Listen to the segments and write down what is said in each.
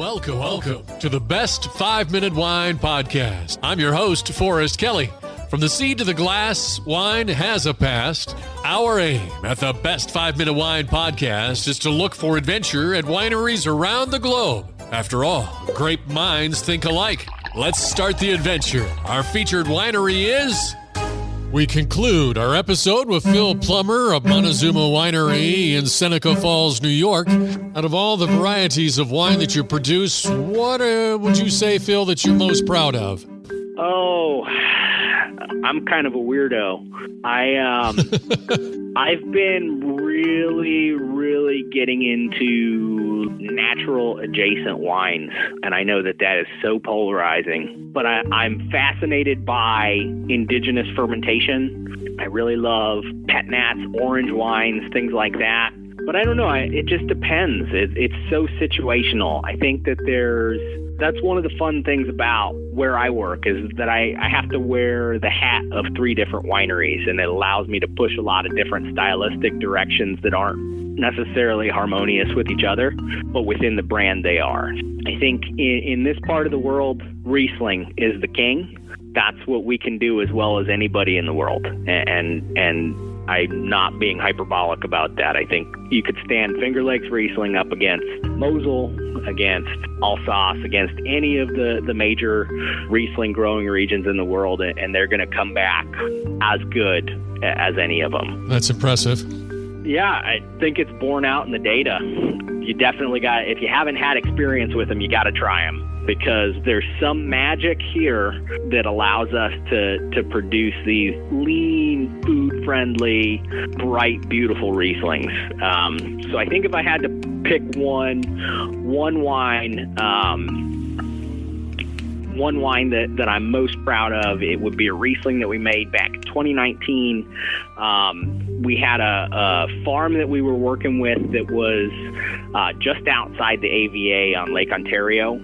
Welcome to the Best 5-Minute Wine Podcast. I'm your host, Forrest Kelly. From the seed to the glass, wine has a past. Our aim at the Best 5-Minute Wine Podcast is to look for adventure at wineries around the globe. After all, great minds think alike. Let's start the adventure. Our featured winery is... We conclude our episode with Phil Plummer of Montezuma Winery in Seneca Falls, New York. Out of all the varieties of wine that you produce, what would you say, Phil, that you're most proud of? Oh, I'm kind of a weirdo. I've been really getting into natural adjacent wines, and I know that is so polarizing, but I'm fascinated by indigenous fermentation. I really love pet nats, orange wines, things like that. But I don't know, it just depends. It's so situational. I think that that's one of the fun things about where I work is that I have to wear the hat of 3 different wineries, and it allows me to push a lot of different stylistic directions that aren't necessarily harmonious with each other, but within the brand they are. I think in this part of the world, Riesling is the king. That's what we can do as well as anybody in the world. And I'm not being hyperbolic about that. I think you could stand Finger Lakes Riesling up against Mosel, against Alsace, against any of the major Riesling growing regions in the world, and they're going to come back as good as any of them. That's impressive. Yeah, I think it's borne out in the data. You definitely got, if you haven't had experience with them, you got to try them, because there's some magic here that allows us to produce these lean, food-friendly, bright, beautiful Rieslings. So I think if I had to pick one wine that I'm most proud of, it would be a Riesling that we made back in 2019. We had a farm that we were working with that was just outside the AVA on Lake Ontario.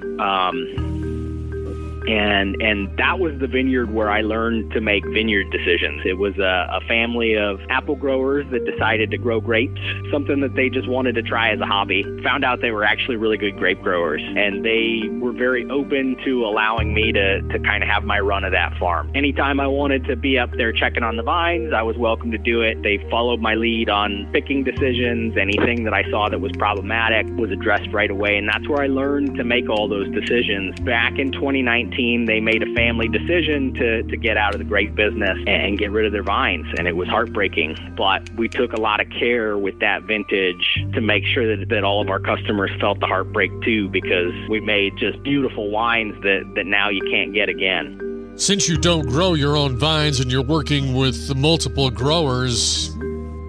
And that was the vineyard where I learned to make vineyard decisions. It was a family of apple growers that decided to grow grapes, something that they just wanted to try as a hobby. Found out they were actually really good grape growers, and they were very open to allowing me to kind of have my run of that farm. Anytime I wanted to be up there checking on the vines, I was welcome to do it. They followed my lead on picking decisions. Anything that I saw that was problematic was addressed right away, and that's where I learned to make all those decisions. Back in 2019, they made a family decision to get out of the grape business and get rid of their vines, and it was heartbreaking. But we took a lot of care with that vintage to make sure that all of our customers felt the heartbreak too, because we made just beautiful wines that now you can't get again. Since you don't grow your own vines and you're working with multiple growers,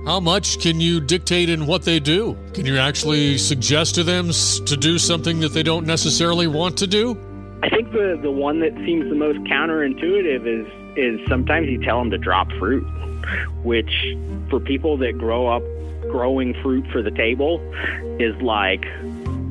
how much can you dictate in what they do? Can you actually suggest to them to do something that they don't necessarily want to do? I think the one that seems the most counterintuitive is sometimes you tell them to drop fruit, which for people that grow up growing fruit for the table is like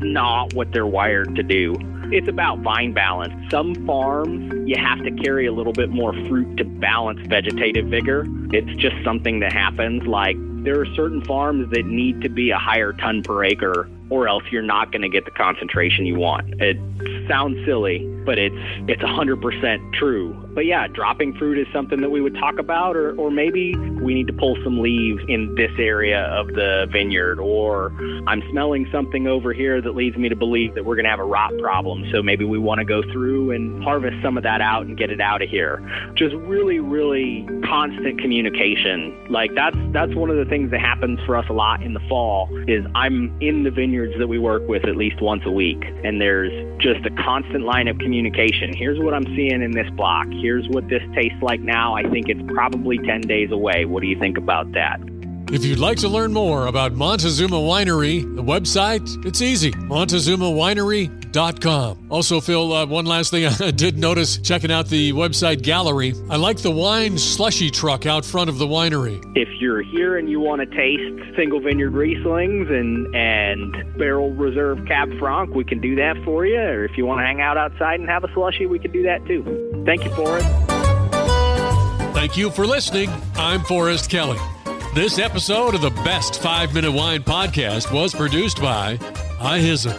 not what they're wired to do. It's about vine balance. Some farms, you have to carry a little bit more fruit to balance vegetative vigor. It's just something that happens. Like, there are certain farms that need to be a higher ton per acre, or else you're not going to get the concentration you want. It sounds silly, but it's 100% true. But yeah, dropping fruit is something that we would talk about, or maybe we need to pull some leaves in this area of the vineyard, or I'm smelling something over here that leads me to believe that we're going to have a rot problem. So maybe we want to go through and harvest some of that out and get it out of here. Just really constant communication. Like that's one of the things that happens for us a lot in the fall is I'm in the vineyards that we work with at least once a week, and there's just a constant line of communication. Here's what I'm seeing in this block. Here's what this tastes like now. I think it's probably 10 days away. What do you think about that? If you'd like to learn more about Montezuma Winery, the website, it's easy, montezumawinery.com. Also, Phil, one last thing I did notice checking out the website gallery. I like the wine slushy truck out front of the winery. If you're here and you want to taste single vineyard Rieslings and barrel reserve Cab Franc, we can do that for you. Or if you want to hang out outside and have a slushy, we can do that too. Thank you, Forrest. Thank you for listening. I'm Forrest Kelly. This episode of the Best 5-Minute Wine Podcast was produced by iHism.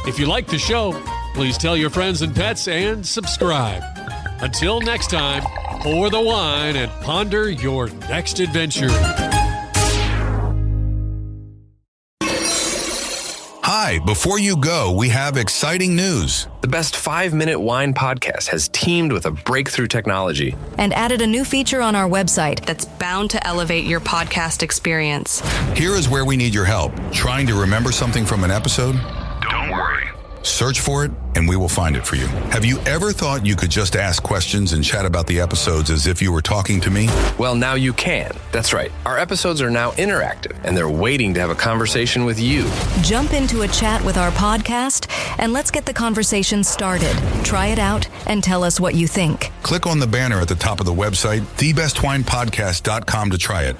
If you like the show, please tell your friends and pets and subscribe. Until next time, pour the wine and ponder your next adventure. Hi, before you go, we have exciting news. The Best 5-Minute Wine Podcast has teamed with a breakthrough technology and added a new feature on our website that's bound to elevate your podcast experience. Here is where we need your help. Trying to remember something from an episode? Don't worry. Search for it, and we will find it for you. Have you ever thought you could just ask questions and chat about the episodes as if you were talking to me? Well, now you can. That's right. Our episodes are now interactive, and they're waiting to have a conversation with you. Jump into a chat with our podcast, and let's get the conversation started. Try it out, and tell us what you think. Click on the banner at the top of the website, thebestwinepodcast.com, to try it.